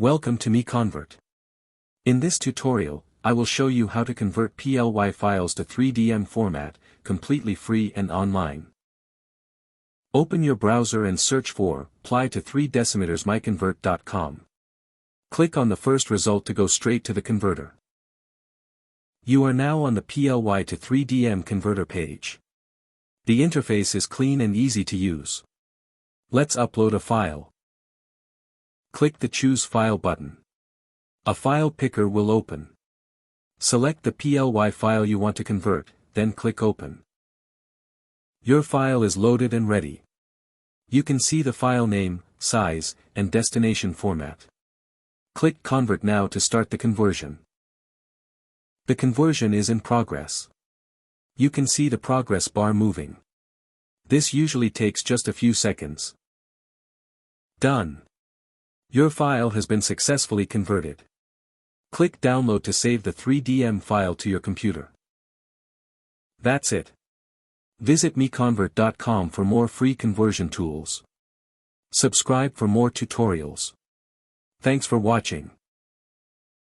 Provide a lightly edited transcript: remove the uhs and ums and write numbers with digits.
Welcome to MiConvert. In this tutorial, I will show you how to convert PLY files to 3DM format, completely free and online. Open your browser and search for PLY to 3 decimeters MiConvert.com. Click on the first result to go straight to the converter. You are now on the PLY to 3DM converter page. The interface is clean and easy to use. Let's upload a file. Click the Choose File button. A file picker will open. Select the PLY file you want to convert, then click Open. Your file is loaded and ready. You can see the file name, size, and destination format. Click Convert now to start the conversion. The conversion is in progress. You can see the progress bar moving. This usually takes just a few seconds. Done. Your file has been successfully converted. Click Download to save the 3DM file to your computer. That's it. Visit MiConvert.com for more free conversion tools. Subscribe for more tutorials. Thanks for watching.